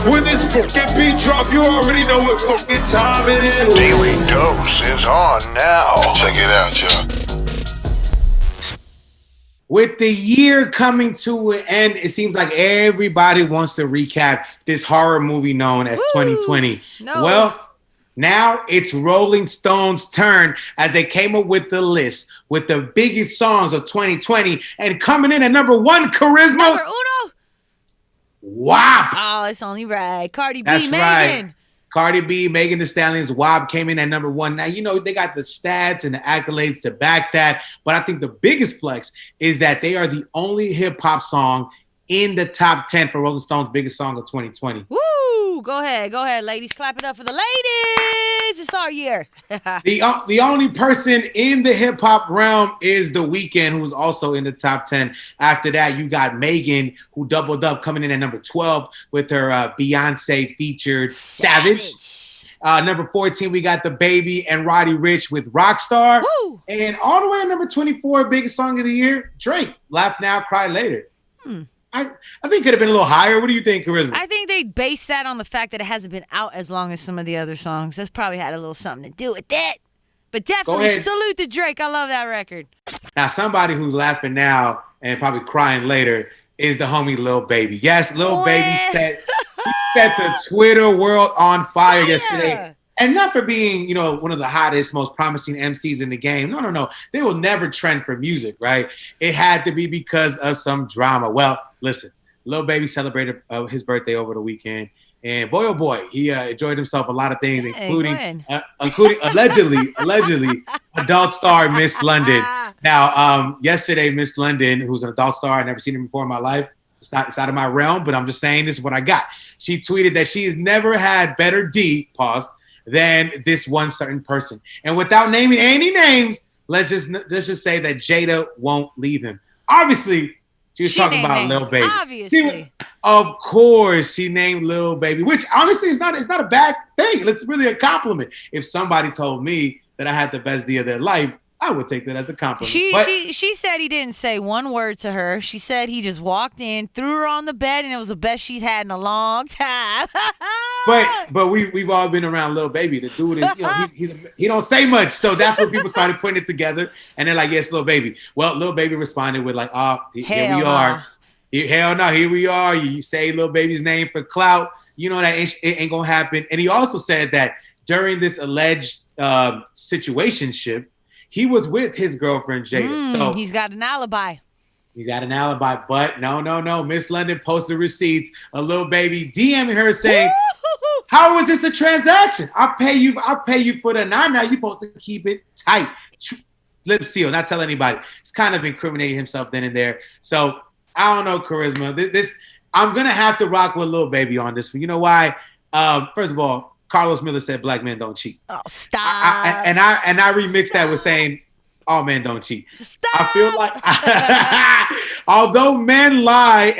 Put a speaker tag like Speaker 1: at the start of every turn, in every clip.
Speaker 1: When this fucking beat drop, you already know what fucking time it is.
Speaker 2: Daily Dose is on now.
Speaker 3: Check it out, y'all.
Speaker 4: With the year coming to an end, it seems like everybody wants to recap this horror movie known as 2020.
Speaker 5: No.
Speaker 4: Well, now it's Rolling Stone's turn as they came up with the list with the biggest songs of 2020, and coming in at number one, Carisma.
Speaker 5: Number uno.
Speaker 4: WAP.
Speaker 5: Oh, it's only right. Cardi B,
Speaker 4: That's
Speaker 5: Megan.
Speaker 4: right. Cardi B, Megan Thee Stallion's WAP came in at number one. Now, you know, they got the stats and the accolades to back that. But I think the biggest flex is that they are the only hip hop song in the top 10 for Rolling Stone's biggest song of 2020.
Speaker 5: Woo! Go ahead, ladies. Clap it up for the ladies. It's our year.
Speaker 4: The only person in the hip hop realm is The Weeknd, who's also in the top 10. After that, you got Megan, who doubled up, coming in at number 12 with her Beyonce featured Savage. Number 14, we got The Baby and Roddy Ricch with Rockstar.
Speaker 5: Woo!
Speaker 4: And all the way at number 24, biggest song of the year, Drake, Laugh Now, Cry Later. I think it could have been a little higher. What do you think, Carisma?
Speaker 5: I think they based that on the fact that it hasn't been out as long as some of the other songs. That's probably had a little something to do with it. But definitely salute to Drake. I love that record.
Speaker 4: Now, somebody who's laughing now and probably crying later is the homie Lil Baby. Yes, Lil Baby set the Twitter world on fire yesterday. And not for being, you know, one of the hottest, most promising MCs in the game. No. They will never trend for music, right? It had to be because of some drama. Well, listen, Lil Baby celebrated his birthday over the weekend. And boy, oh boy, he enjoyed himself a lot of things, including allegedly, adult star Miss London. Now, yesterday, Miss London, who's an adult star, I've never seen her before in my life. It's out of my realm, but I'm just saying this is what I got. She tweeted that she has never had better than this one certain person. And without naming any names, let's just say that Jada won't leave him. Obviously, she was talking about Lil Baby.
Speaker 5: Obviously.
Speaker 4: Of course, she named Lil Baby, which honestly is not a bad thing. It's really a compliment. If somebody told me that I had the best day of their life, I would take that as a compliment.
Speaker 5: She said he didn't say one word to her. She said he just walked in, threw her on the bed, and it was the best she's had in a long time.
Speaker 4: but we've all been around Lil Baby. The dude is, you know, he don't say much, so that's when people started putting it together, and they're like, yes, Lil Baby. Well, Lil Baby responded with like, here we are. Hell no, here we are. You say Lil Baby's name for clout. You know that it ain't gonna happen. And he also said that during this alleged situationship, he was with his girlfriend, Jada. So
Speaker 5: he's got an alibi.
Speaker 4: But no. Miss London posted receipts. A Lil Baby DMing her saying, how is this a transaction? I'll pay you for the 9. Now you're supposed to keep it tight. Lip seal, not tell anybody. It's kind of incriminating himself then and there. So I don't know, Carisma. I'm going to have to rock with Lil Baby on this one. You know why? First of all, Carlos Miller said black men don't cheat.
Speaker 5: Oh, stop.
Speaker 4: I remixed that with saying all men don't cheat.
Speaker 5: Stop.
Speaker 4: I feel like although men lie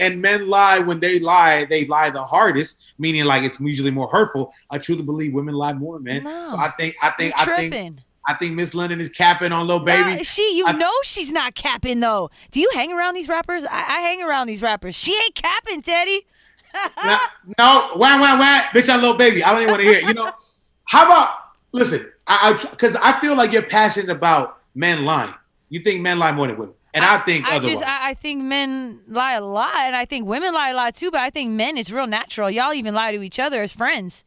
Speaker 4: when they lie the hardest, meaning like it's usually more hurtful. I truly believe women lie more, man. No, so I think Miss London is capping on Lil Baby.
Speaker 5: She's not capping though. Do you hang around these rappers? I hang around these rappers. She ain't capping, Teddy.
Speaker 4: No, wah, bitch, I'm Lil Baby. I don't even want to hear it. You know, how about, listen, because I feel like you're passionate about men lying. You think men lie more than women. And I think otherwise.
Speaker 5: I think men lie a lot, and I think women lie a lot too, but I think men, it's real natural. Y'all even lie to each other as friends.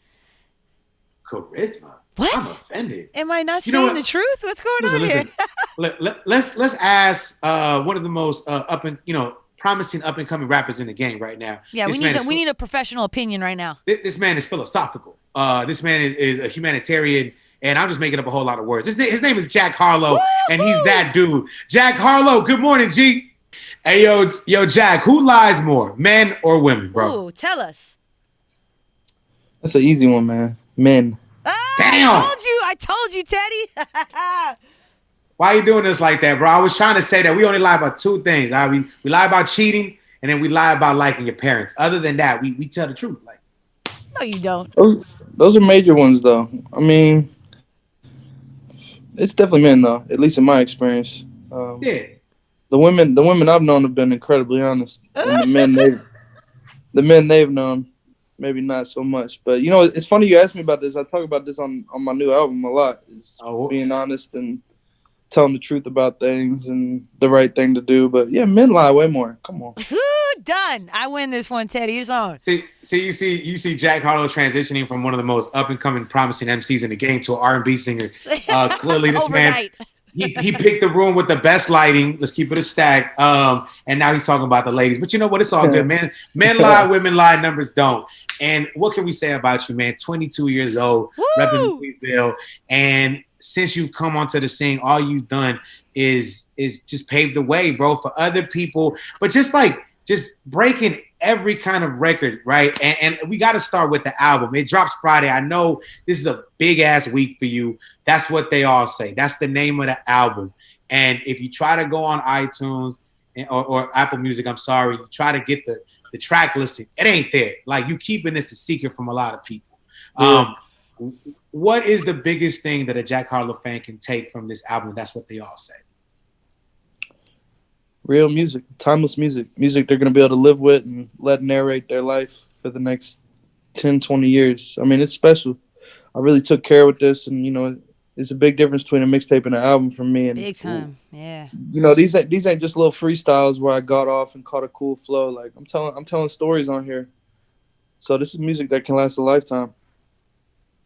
Speaker 4: Charisma.
Speaker 5: What?
Speaker 4: I'm offended.
Speaker 5: Am I not saying the truth? What's going on here?
Speaker 4: Let's ask one of the most promising up and coming rappers in the game right now.
Speaker 5: Yeah, we need a professional opinion right now.
Speaker 4: This man is philosophical. This man is a humanitarian, and I'm just making up a whole lot of words. His name is Jack Harlow, and he's that dude. Jack Harlow, good morning, G. Hey, yo, Jack, who lies more, men or women, bro?
Speaker 5: Ooh, tell us.
Speaker 6: That's an easy one, man. Men.
Speaker 4: Damn.
Speaker 5: I told you, Teddy.
Speaker 4: Why are you doing this like that, bro? I was trying to say that we only lie about two things. Right? We lie about cheating, and then we lie about liking your parents. Other than that, we tell the truth. Like,
Speaker 5: no, you don't.
Speaker 6: Those are major ones, though. I mean, it's definitely men, though. At least in my experience.
Speaker 4: Yeah.
Speaker 6: The women I've known have been incredibly honest. And the men they've known, maybe not so much. But you know, it's funny you asked me about this. I talk about this on my new album a lot. Is being honest and telling the truth about things and the right thing to do. But yeah, men lie way more. Come on.
Speaker 5: Done. I win this one, Teddy. It's on.
Speaker 4: You see Jack Harlow transitioning from one of the most up and coming, promising MCs in the game to an R&B singer. Clearly, this man he picked the room with the best lighting. Let's keep it a stack. And now he's talking about the ladies. But you know what? It's all good, man. Men lie, women lie, numbers don't. And what can we say about you, man? 22 years old, repping Louisville, and since you come onto the scene, all you've done is just pave the way, bro, for other people. But just breaking every kind of record, right? And we got to start with the album. It drops Friday. I know this is a big ass week for you. That's what they all say. That's the name of the album. And if you try to go on iTunes or Apple Music, I'm sorry, you try to get the track listing, it ain't there. Like, you keeping this a secret from a lot of people. Yeah. What is the biggest thing that a Jack Harlow fan can take from this album? That's what they all say.
Speaker 6: Real music, timeless music they're going to be able to live with and let narrate their life for the next 10, 20 years. I mean, it's special. I really took care with this, and, you know, it's a big difference between a mixtape and an album for me. And
Speaker 5: big time, yeah.
Speaker 6: You know, these ain't just little freestyles where I got off and caught a cool flow. Like, I'm telling stories on here. So this is music that can last a lifetime.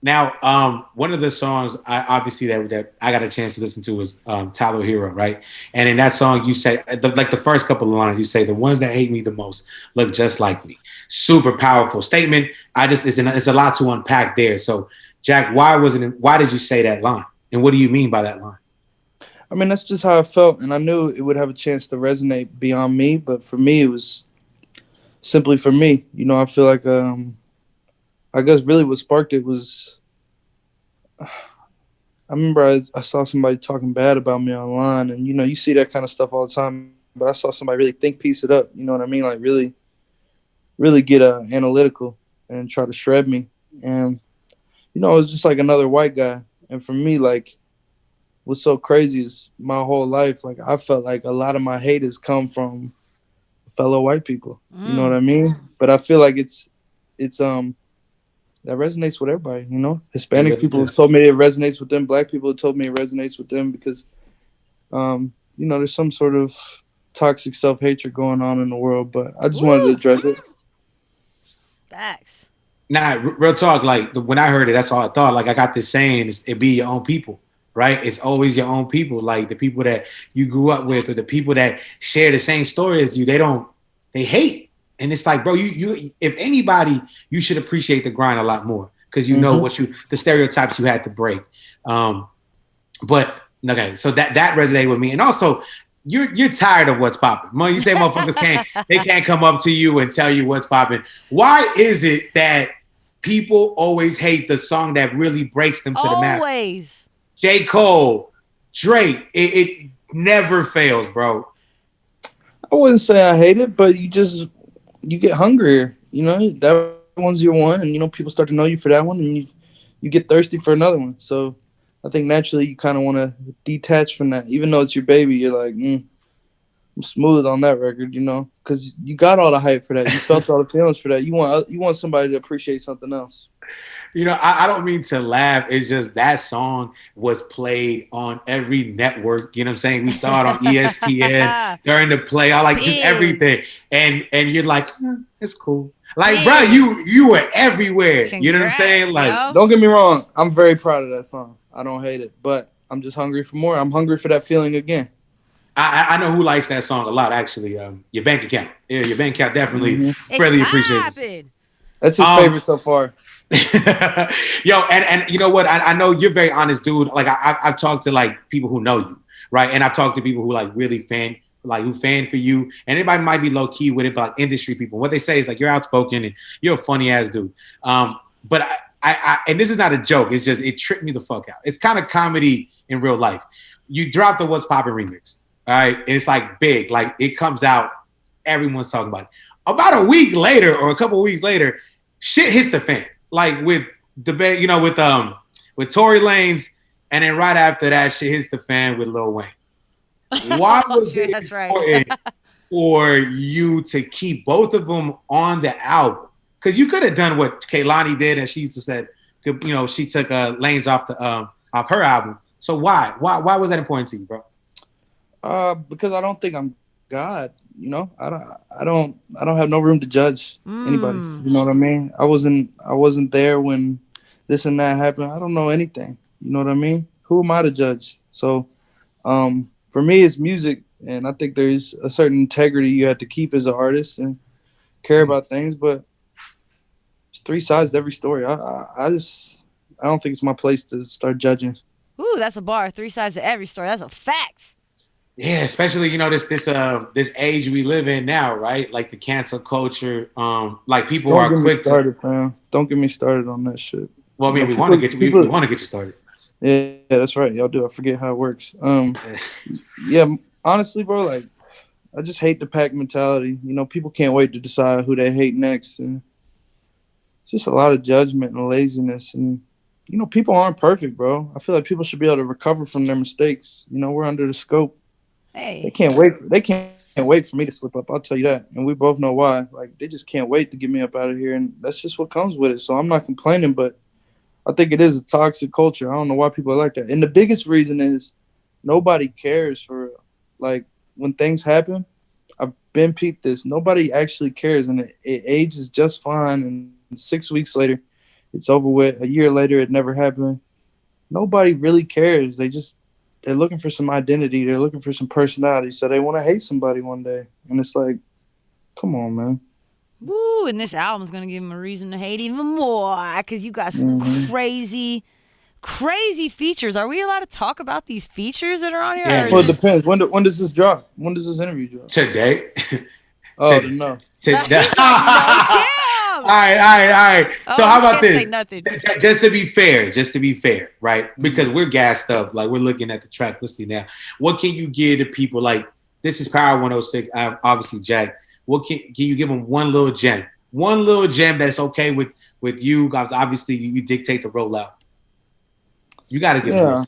Speaker 4: Now, one of the songs obviously that I got a chance to listen to was Tyler Hero, right? And in that song, you say, like the first couple of lines, you say, "The ones that hate me the most look just like me." Super powerful statement. It's a lot to unpack there. So, Jack, why did you say that line? And what do you mean by that line?
Speaker 6: I mean, that's just how I felt. And I knew it would have a chance to resonate beyond me. But for me, it was simply for me. You know, I feel like, I guess really what sparked it was, I remember I saw somebody talking bad about me online, and, you know, you see that kind of stuff all the time, but I saw somebody really piece it up, you know what I mean? Like, really, really get analytical and try to shred me. And, you know, it was just like another white guy. And for me, like, what's so crazy is my whole life, like, I felt like a lot of my hate has come from fellow white people, you know what I mean? But I feel like it's that resonates with everybody, you know. Hispanic people have told me it resonates with them. Black people have told me it resonates with them because, you know, there's some sort of toxic self-hatred going on in the world. But I just wanted to address it.
Speaker 5: Facts.
Speaker 4: Nah, real talk. Like, when I heard it, that's all I thought. Like, I got this saying: it be your own people, right? It's always your own people. Like, the people that you grew up with, or the people that share the same story as you. They hate. And it's like, bro, you if anybody, you should appreciate the grind a lot more, because you know the stereotypes you had to break. But okay, so that resonated with me. And also, you're tired of what's popping. You say motherfuckers can't come up to you and tell you what's popping. Why is it that people always hate the song that really breaks them to the mass?
Speaker 5: Always. J.
Speaker 4: Cole, Drake, it never fails, bro.
Speaker 6: I wouldn't say I hate it, but you get hungrier, you know. That one's your one, and, you know, people start to know you for that one, and you get thirsty for another one. So I think naturally you kind of want to detach from that. Even though it's your baby, you're like, I'm smooth on that record, you know, because you got all the hype for that. You felt all the feelings for that. You want somebody to appreciate something else.
Speaker 4: You know, I don't mean to laugh. It's just that song was played on every network. You know what I'm saying? We saw it on ESPN during the play. I like just everything. And you're like, it's cool. Like, bro, you were everywhere. Congrats, you know what I'm saying? Like,
Speaker 6: don't get me wrong. I'm very proud of that song. I don't hate it, but I'm just hungry for more. I'm hungry for that feeling again.
Speaker 4: I know who likes that song a lot, actually. Your bank account. Yeah, your bank account definitely fairly appreciates it.
Speaker 6: That's his favorite so far.
Speaker 4: Yo, and you know what? I know you're a very honest dude. Like, I've talked to, like, people who know you, right? And I've talked to people who, like, really who fan for you. And anybody might be low key with it, but, like, industry people, what they say is, like, you're outspoken and you're a funny ass dude. But I and this is not a joke. It's just, it tripped me the fuck out. It's kind of comedy in real life. You dropped the What's Poppin' remix, all right? And it's, like, big. Like, it comes out, everyone's talking about it. About a week later or a couple of weeks later, shit hits the fan. Like, with debate, you know, with Tory Lanez, and then right after that, shit hits the fan with Lil Wayne. Why was it important for you to keep both of them on the album? Because you could have done what Kehlani did, and she just said, you know, she took Lanes off the off her album. So why was that important to you, bro?
Speaker 6: Because I don't think I'm God. You know, I don't have no room to judge anybody. You know what I mean? I wasn't there when this and that happened. I don't know anything. You know what I mean? Who am I to judge? So, for me, it's music, and I think there's a certain integrity you have to keep as an artist and care about things. But there's three sides to every story. I don't think it's my place to start judging.
Speaker 5: Ooh, that's a bar. Three sides to every story. That's a fact.
Speaker 4: Yeah, especially, you know, this age we live in now, right? Like the cancel culture. Like people are quick
Speaker 6: to. Fam. Don't get me started on that shit.
Speaker 4: Well, I mean, we want to get you started.
Speaker 6: Yeah, that's right. Y'all do. I forget how it works. Yeah, honestly, bro, like I just hate the pack mentality. You know, people can't wait to decide who they hate next, and it's just a lot of judgment and laziness. And you know, people aren't perfect, bro. I feel like people should be able to recover from their mistakes. You know, we're under the scope.
Speaker 5: Hey,
Speaker 6: they can't wait for me to slip up. I'll tell you that, and we both know why. Like they just can't wait to get me up out of here, and that's just what comes with it. So I'm not complaining, but I think it is a toxic culture. I don't know why people are like that. And the biggest reason is nobody cares for, like, when things happen. I've been peeped this. Nobody actually cares, and it ages just fine. And 6 weeks later, it's over with. A year later, it never happened. Nobody really cares. They're looking for some identity. They're looking for some personality. So they want to hate somebody one day. And it's like, come on, man.
Speaker 5: Woo, and this album's going to give him a reason to hate even more because you got some crazy features. Are we allowed to talk about these features that are on here?
Speaker 4: Yeah.
Speaker 6: Well, it depends. When does this drop? When does this interview drop?
Speaker 4: Today.
Speaker 6: Oh, no.
Speaker 4: Today.
Speaker 5: Damn.
Speaker 4: All right. So how about this?
Speaker 5: Say nothing.
Speaker 4: Just to be fair, right? Because we're gassed up. Like we're looking at the track listing now. What can you give to people? Like this is Power 106. Obviously, Jack. What can you give them one little gem? One little gem that's okay with you guys. Obviously, you dictate the rollout. You got to give them.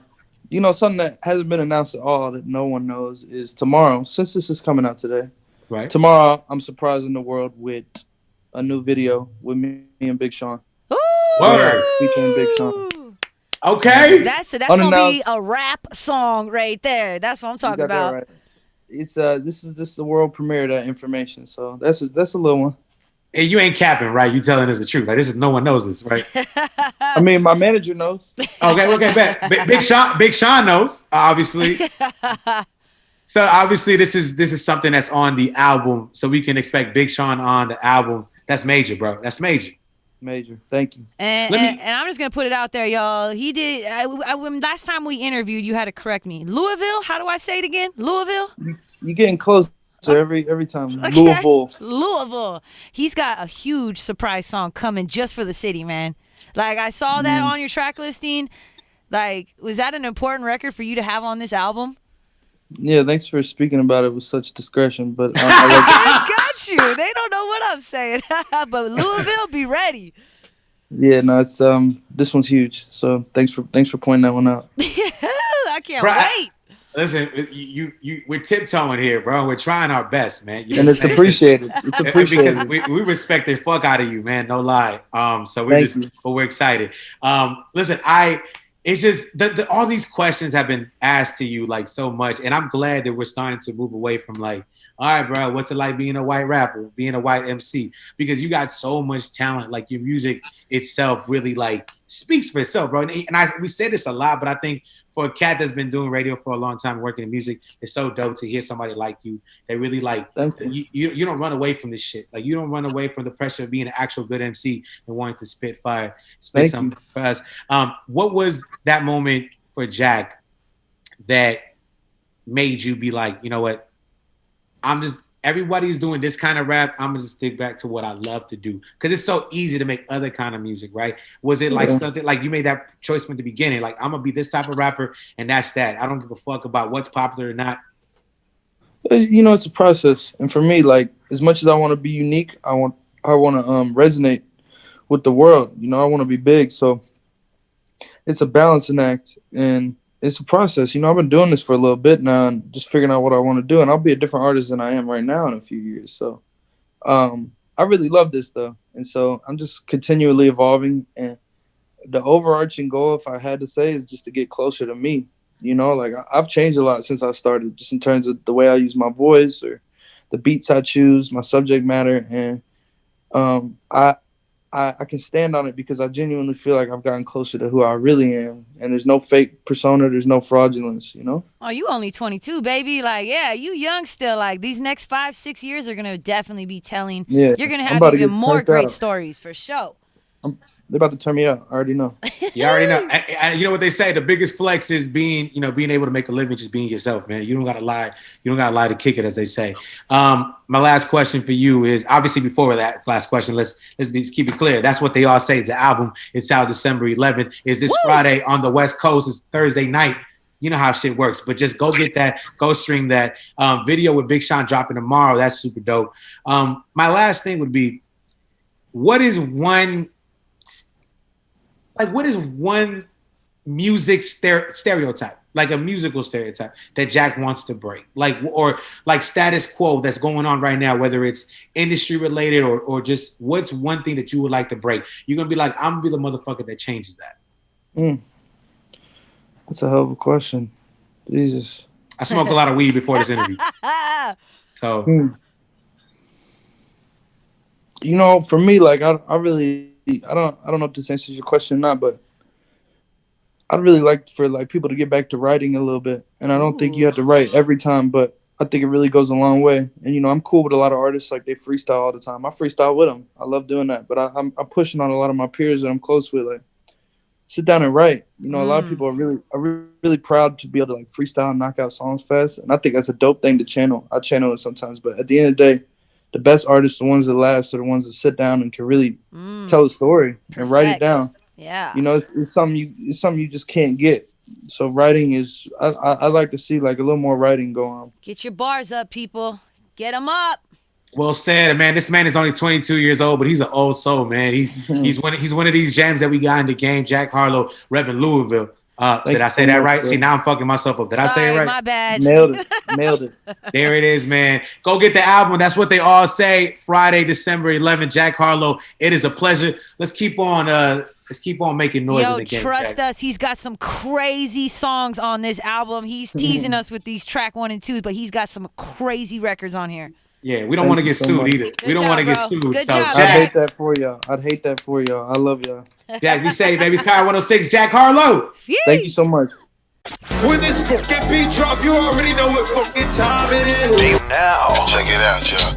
Speaker 6: You know, something that hasn't been announced at all that no one knows is tomorrow, since this is coming out today.
Speaker 4: Right.
Speaker 6: Tomorrow, I'm surprising the world with a new video with me and Big Sean.
Speaker 5: Ooh!
Speaker 4: Word.
Speaker 6: Featuring Big Sean.
Speaker 4: Okay.
Speaker 5: That's gonna be a rap song right there. That's what I'm talking about.
Speaker 6: Right. It's this is the world premiere of that information, so that's a little one.
Speaker 4: And you ain't capping, right? You telling us the truth. Like no one knows this, right?
Speaker 6: I mean, my manager knows.
Speaker 4: Okay. Big Sean knows, obviously. So obviously, this is something that's on the album, so we can expect Big Sean on the album. That's major, bro. That's major.
Speaker 6: Major. Thank you.
Speaker 5: And I'm just gonna put it out there, y'all. He did. When last time we interviewed, you had to correct me. Louisville. How do I say it again? Louisville.
Speaker 6: You're getting close every time.
Speaker 5: Okay.
Speaker 6: Louisville.
Speaker 5: He's got a huge surprise song coming just for the city, man. Like I saw that on your track listing. Like, was that an important record for you to have on this album?
Speaker 6: Yeah, thanks for speaking about it with such discretion. But
Speaker 5: I got you. They don't know what I'm saying. But Louisville, be ready.
Speaker 6: Yeah, no, it's this one's huge. So thanks for pointing that one out.
Speaker 5: I can't wait.
Speaker 4: Listen, we're tiptoeing here, bro. We're trying our best, man.
Speaker 6: And it's appreciated. It's appreciated.
Speaker 4: Because we respect the fuck out of you, man. No lie. So we're excited. Listen, it's just all these questions have been asked to you like so much, and I'm glad that we're starting to move away from like, all right, bro, what's it like being a white rapper, being a white MC? Because you got so much talent. Like your music itself really like speaks for itself, bro. And we say this a lot, but I think for a cat that's been doing radio for a long time, working in music, it's so dope to hear somebody like you that really like you don't run away from this shit. Like you don't run away from the pressure of being an actual good MC and wanting to spit something for us. What was that moment for Jack that made you be like, you know what? Everybody's doing this kind of rap. I'm gonna just stick back to what I love to do because it's so easy to make other kind of music, right? Was it like something like you made that choice from the beginning? Like I'm gonna be this type of rapper, and that's that. I don't give a fuck about what's popular or not.
Speaker 6: You know, it's a process, and for me, like as much as I want to be unique, I want to resonate with the world. You know, I want to be big, so it's a balancing act, and it's a process. You know, I've been doing this for a little bit now and just figuring out what I want to do. And I'll be a different artist than I am right now in a few years. So I really love this, though. And so I'm just continually evolving. And the overarching goal, if I had to say, is just to get closer to me. You know, like I've changed a lot since I started, just in terms of the way I use my voice or the beats I choose, my subject matter. And I can stand on it because I genuinely feel like I've gotten closer to who I really am. And there's no fake persona. There's no fraudulence, you know?
Speaker 5: Oh, you only 22, baby. Like, yeah, you young still. Like, these next 5-6 years are going to definitely be telling.
Speaker 6: Yeah,
Speaker 5: You're going to have even more great stories, for sure.
Speaker 6: They're about to turn me out. I already know.
Speaker 4: You already know. And you know what they say? The biggest flex is being able to make a living, just being yourself, man. You don't got to lie. You don't got to lie to kick it, as they say. My last question for you is, obviously before that last question, let's keep it clear. That's what they all say. It's the album. It's out December 11th. It's this Friday on the West Coast. It's Thursday night. You know how shit works. But just go get that. Go stream that. Video with Big Sean dropping tomorrow. That's super dope. My last thing would be, what is one music stereotype, like a musical stereotype that Jack wants to break, or status quo that's going on right now, whether it's industry related or just what's one thing that you would like to break? You're gonna be like, I'm gonna be the motherfucker that changes that.
Speaker 6: That's a hell of a question. Jesus.
Speaker 4: I smoke a lot of weed before this interview. So
Speaker 6: you know, for me, like I don't know if this answers your question or not, but I'd really like for people to get back to writing a little bit. And I don't think you have to write every time, but I think it really goes a long way. And, you know, I'm cool with a lot of artists, like they freestyle all the time. I freestyle with them. I love doing that. But I'm pushing on a lot of my peers that I'm close with, like, sit down and write. You know, a lot of people are really proud to be able to like freestyle and knock out songs fast. And I think that's a dope thing to channel. I channel it sometimes, but at the end of the day, the best artists, the ones that last, are the ones that sit down and can really tell a story and write it down.
Speaker 5: Yeah.
Speaker 6: You know, it's something you just can't get. So writing is, I like to see like a little more writing go on.
Speaker 5: Get your bars up, people. Get them up.
Speaker 4: Well said, man. This man is only 22 years old, but he's an old soul, man. He's one of these gems that we got in the game. Jack Harlow, repping Louisville. Did I say that right? Bro. See, now I'm fucking myself up. Did I say it right?
Speaker 5: My bad.
Speaker 6: Nailed it.
Speaker 4: There it is, man. Go get the album. That's what they all say. Friday, December 11th, Jack Harlow. It is a pleasure. Let's keep on making noise in the game.
Speaker 5: Trust us. He's got some crazy songs on this album. He's teasing us with these track 1 and 2s, but he's got some crazy records on here.
Speaker 4: Yeah, we don't want to get sued either. We don't want to get sued.
Speaker 5: Good
Speaker 4: so,
Speaker 5: job,
Speaker 6: I'd hate that for y'all. I love y'all.
Speaker 4: Jack, be safe, baby. It's Power 106, Jack Harlow.
Speaker 5: Yay.
Speaker 6: Thank you so much.
Speaker 1: When this fucking beat drop, you already know what fucking time it is.
Speaker 2: Now, check it out, y'all.